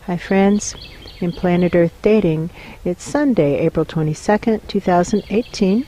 Hi friends, in Planet Earth Dating, it's Sunday, April 22nd, 2018.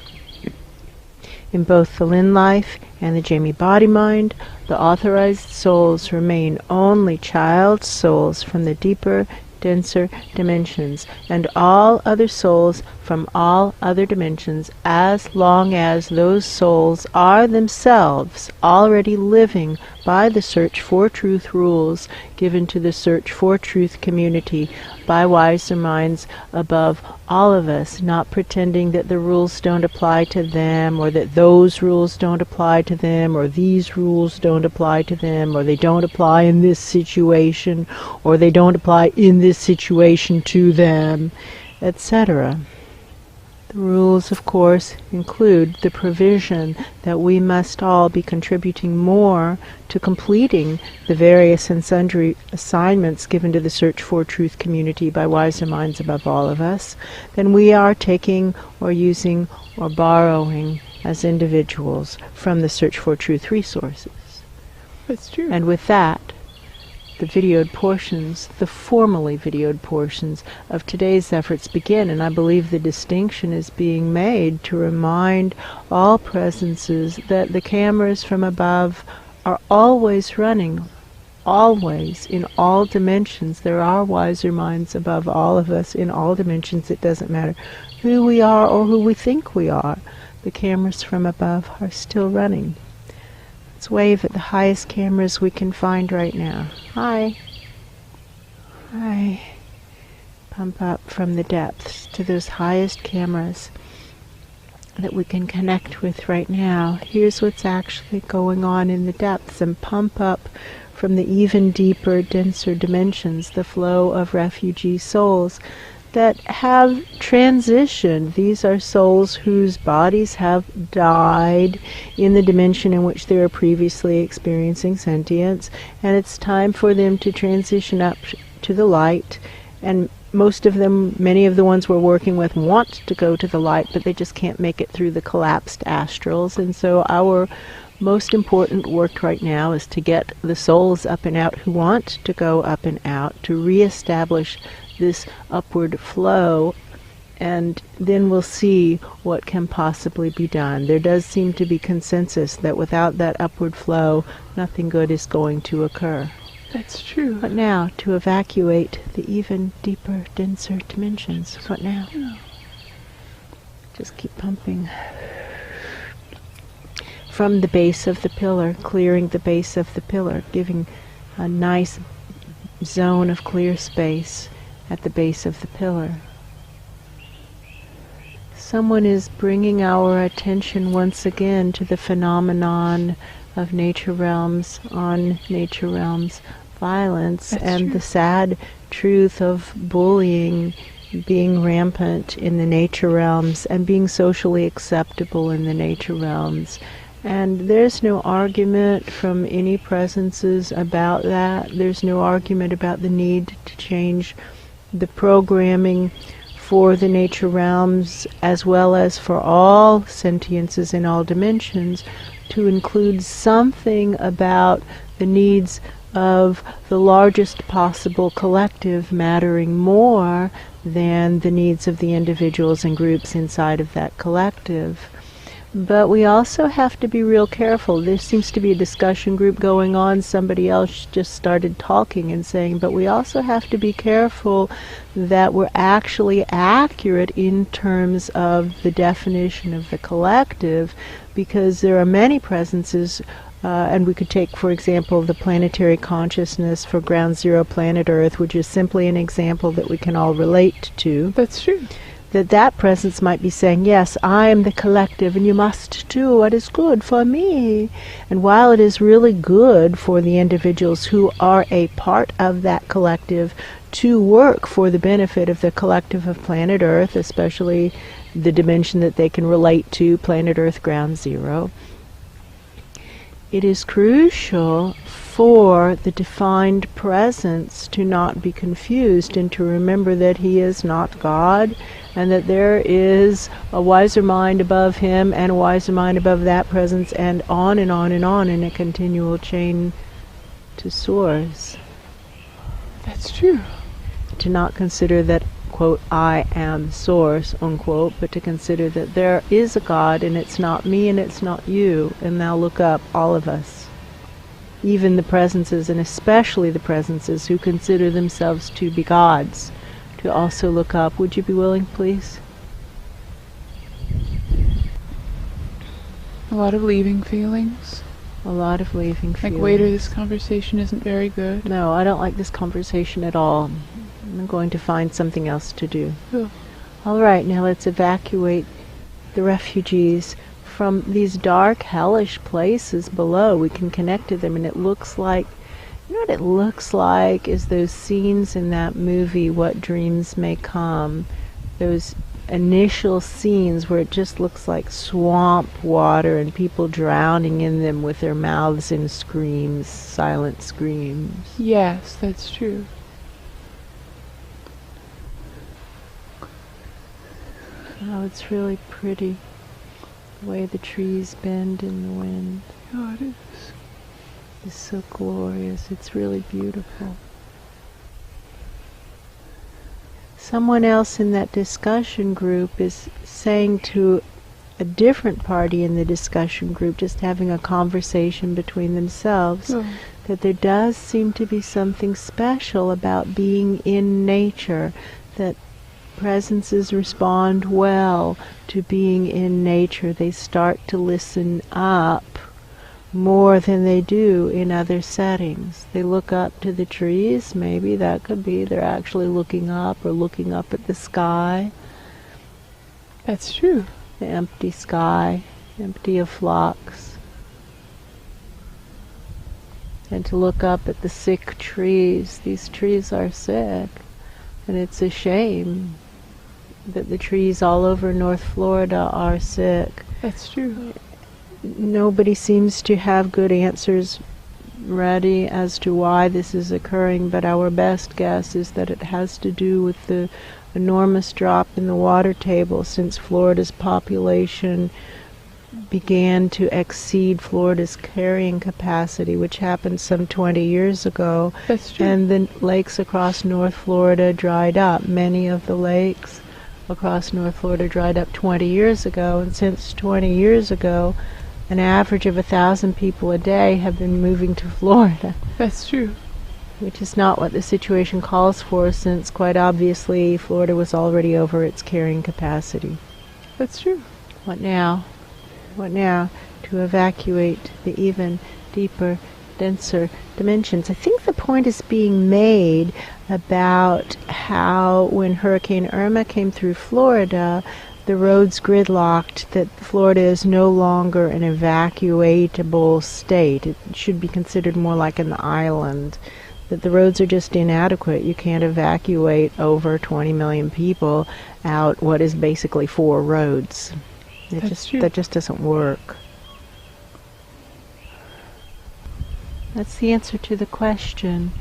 In both the Lynn life and the Jamie body mind, the authorized souls remain only child souls from the deeper, denser dimensions, and all other souls from all other dimensions, as long as those souls are themselves already living by the Search for Truth rules given to the Search for Truth community by wiser minds above all of us, not pretending that the rules don't apply to them, or that those rules don't apply to them, or these rules don't apply to them, or they don't apply in this situation, or they don't apply in this situation to them, etc. The rules, of course, include the provision that we must all be contributing more to completing the various and sundry assignments given to the Search for Truth community by wiser minds above all of us than we are taking or using or borrowing as individuals from the Search for Truth resources. That's true. And with that, the videoed portions, the formally videoed portions of today's efforts begin, and I believe the distinction is being made to remind all presences that the cameras from above are always running, always, in all dimensions. There are wiser minds above all of us in all dimensions. It doesn't matter who we are or who we think we are. The cameras from above are still running. Let's wave at the highest cameras we can find right now. Hi. Hi. Pump up from the depths to those highest cameras that we can connect with right now. Here's what's actually going on in the depths, and pump up from the even deeper, denser dimensions, the flow of refugee souls that have transitioned. These are souls whose bodies have died in the dimension in which they were previously experiencing sentience, and it's time for them to transition up to the light. And most of them, many of the ones we're working with, want to go to the light, but they just can't make it through the collapsed astrals. And so our most important work right now is to get the souls up and out who want to go up and out, to reestablish this upward flow, and then we'll see what can possibly be done. There does seem to be consensus that without that upward flow, nothing good is going to occur. That's true. What now? To evacuate the even deeper, denser dimensions. What now? Yeah. Just keep pumping. From the base of the pillar, clearing the base of the pillar, giving a nice zone of clear space at the base of the pillar. Someone is bringing our attention once again to the phenomenon of nature realms, on nature realms violence. That's and true. The sad truth of bullying being rampant in the nature realms and being socially acceptable in the nature realms. And there's no argument from any presences about that. There's no argument about the need to change the programming for the nature realms, as well as for all sentiences in all dimensions, to include something about the needs of the largest possible collective mattering more than the needs of the individuals and groups inside of that collective. But we also have to be real careful. There seems to be a discussion group going on. Somebody else just started talking and saying, but we also have to be careful that we're actually accurate in terms of the definition of the collective, because there are many presences, and we could take, for example, the planetary consciousness for Ground Zero Planet Earth, which is simply an example that we can all relate to. That's true. That presence might be saying, yes, I am the collective, and you must do what is good for me. And while it is really good for the individuals who are a part of that collective to work for the benefit of the collective of planet Earth, especially the dimension that they can relate to, planet Earth Ground Zero, it is crucial for the defined presence to not be confused and to remember that he is not God, and that there is a wiser mind above him and a wiser mind above that presence, and on and on and on in a continual chain to source. That's true. to not consider that, quote, I am source, unquote, but to consider that there is a God and it's not me and it's not you. And now look up, all of us. Even the presences, and especially the presences who consider themselves to be gods, to also look up. Would you be willing, please? A lot of leaving feelings. A lot of leaving feelings. Like, waiter, this conversation isn't very good. No, I don't like this conversation at all. I'm going to find something else to do. Oh. All right, now let's evacuate the refugees from these dark, hellish places below. We can connect to them, and it looks like, you know what it looks like is those scenes in that movie, What Dreams May Come. Those initial scenes where it just looks like swamp water and people drowning in them with their mouths in screams, silent screams. Yes, that's true. Oh, it's really pretty, the way the trees bend in the wind. Oh, it is. It's so glorious. It's really beautiful. Someone else in that discussion group is saying to a different party in the discussion group, just having a conversation between themselves, that there does seem to be something special about being in nature, that presences respond well to being in nature. They start to listen up more than they do in other settings. They look up to the trees, maybe that could be they're actually looking up or looking up at the sky. That's true. The empty sky, empty of flocks. And to look up at the sick trees. These trees are sick, and it's a shame that the trees all over North Florida are sick. That's true. Nobody seems to have good answers ready as to why this is occurring, but our best guess is that it has to do with the enormous drop in the water table since Florida's population began to exceed Florida's carrying capacity, which happened some 20 years ago. That's true. And the lakes across North Florida dried up. Many of the lakes across North Florida dried up 20 years ago, and since 20 years ago, an average of 1,000 people a day have been moving to Florida. That's true. Which is not what the situation calls for, since quite obviously Florida was already over its carrying capacity. That's true. What now? What now? To evacuate the even deeper, denser dimensions. I think the point is being made about how when Hurricane Irma came through Florida, the roads gridlocked, that Florida is no longer an evacuatable state. It should be considered more like an island, that the roads are just inadequate. You can't evacuate over 20 million people out what is basically 4 roads. That just doesn't work. That's the answer to the question.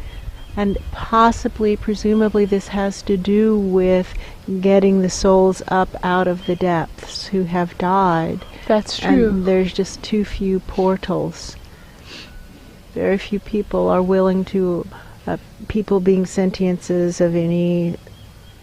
And possibly, presumably, this has to do with getting the souls up out of the depths who have died. That's true. And there's just too few portals. Very few people are willing to, people being sentiences of any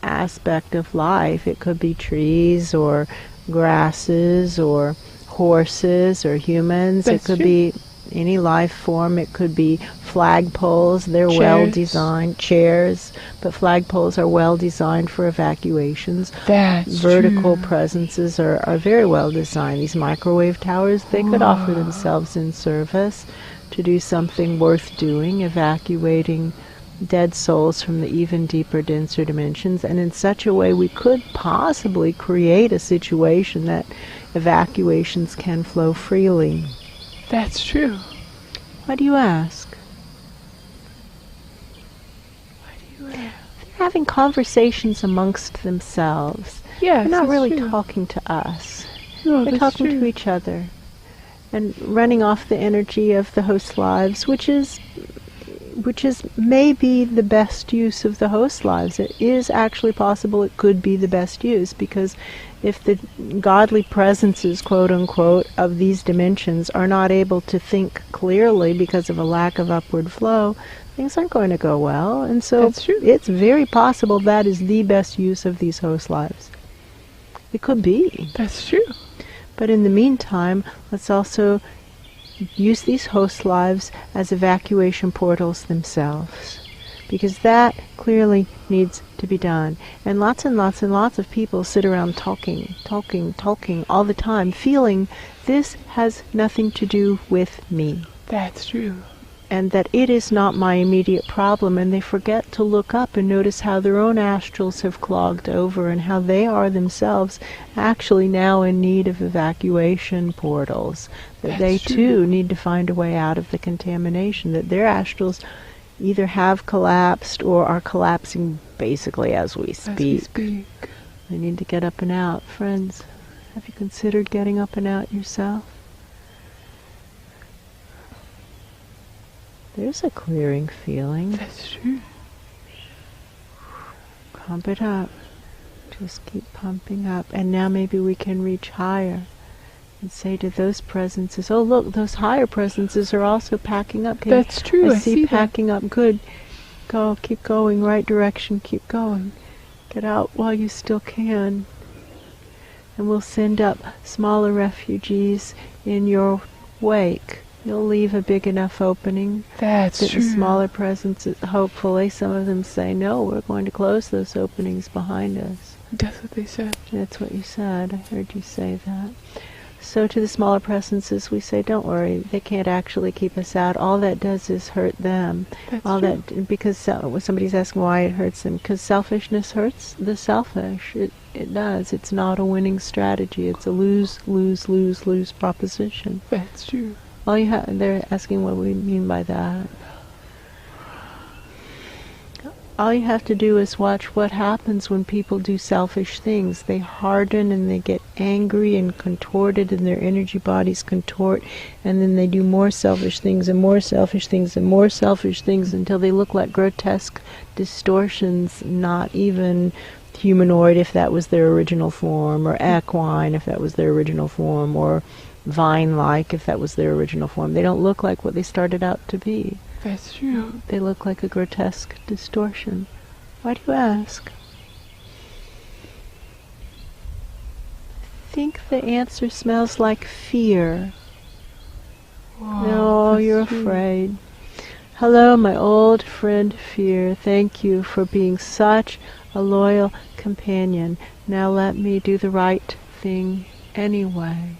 aspect of life. It could be trees or grasses or horses or humans. That's it could true. be any life form. It could be flagpoles. They're Chairs. well designed. Chairs, but flagpoles are well designed for evacuations. That's Vertical true. presences are very well designed. These microwave towers, they could offer themselves in service to do something worth doing, evacuating dead souls from the even deeper, denser dimensions. And in such a way we could possibly create a situation that evacuations can flow freely. That's true. Why do you ask? Why do you ask? They're having conversations amongst themselves. Yes, They're not that's really true. talking to us. No, They're that's talking true. to each other and running off the energy of the host lives, which is maybe the best use of the host lives. It is actually possible it could be the best use, because if the godly presences, quote unquote, of these dimensions are not able to think clearly because of a lack of upward flow, things aren't going to go well. And so That's true. it's very possible that is the best use of these host lives. It could be. That's true. But in the meantime, let's also use these host lives as evacuation portals themselves, because that clearly needs to be done. And lots of people sit around talking all the time, feeling this has nothing to do with me, That's true. and that it is not my immediate problem, and they forget to look up and notice how their own astrals have clogged over and how they are themselves actually now in need of evacuation portals, that That's they true. too need to find a way out of the contamination, that their astrals either have collapsed or are collapsing basically as we As we speak. speak. They need to get up and out. Friends, have you considered getting up and out yourself? There's a clearing feeling. That's true. Pump it up. Just keep pumping up. And now maybe we can reach higher and say to those presences, oh look, those higher presences are also packing up. That's true. I see that. packing up. Good. Go, keep going, right direction, keep going. Get out while you still can. And we'll send up smaller refugees in your wake. You'll leave a big enough opening That's that true. the smaller presences, hopefully, some of them say, no, we're going to close those openings behind us. That's what they said. That's what you said. I heard you say that. So to the smaller presences, we say, don't worry, they can't actually keep us out. All that does is hurt them. That's All true. that, because somebody's asking why it hurts them, because selfishness hurts the selfish. It does. It's not a winning strategy. It's a lose, lose, lose, lose proposition. That's true. All you they're asking what we mean by that. All you have to do is watch what happens when people do selfish things. They harden and they get angry and contorted, and their energy bodies contort, and then they do more selfish things and more selfish things and more selfish things until they look like grotesque distortions, not even humanoid if that was their original form, or equine if that was their original form, or vine-like if that was their original form. They don't look like what they started out to be. That's true. They look like a grotesque distortion. Why do you ask? I think the answer smells like fear. Wow, No, that's you're true. afraid. Hello, my old friend Fear. Thank you for being such a loyal companion. Now let me do the right thing anyway.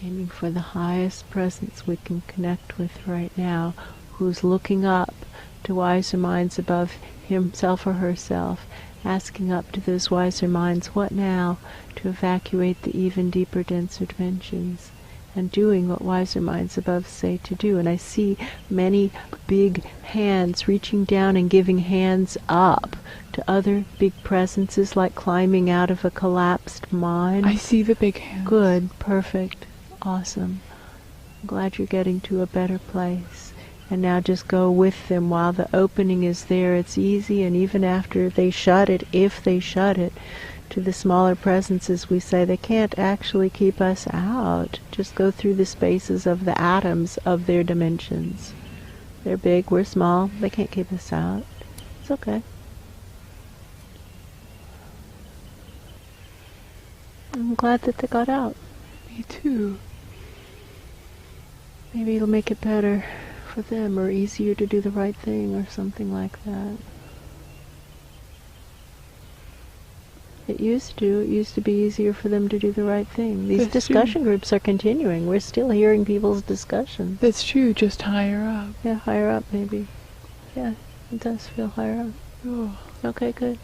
Aiming for the highest presence we can connect with right now, who's looking up to wiser minds above himself or herself, asking up to those wiser minds, what now, to evacuate the even deeper, denser dimensions, and doing what wiser minds above say to do. And I see many big hands reaching down and giving hands up to other big presences, like climbing out of a collapsed mind. I see the big hands. Good, perfect, awesome. I'm glad you're getting to a better place. And now just go with them while the opening is there. It's easy, and even after they shut it, if they shut it, to the smaller presences we say they can't actually keep us out. Just go through the spaces of the atoms of their dimensions. They're big, we're small, they can't keep us out. It's okay. I'm glad that they got out. Me too. Maybe it'll make it better for them, or easier to do the right thing, or something like that. It used to be easier for them to do the right thing. These That's discussion groups are continuing. We're still hearing people's discussions. That's true, just higher up. Yeah, higher up maybe. Yeah, it does feel higher up. Oh. Okay, good.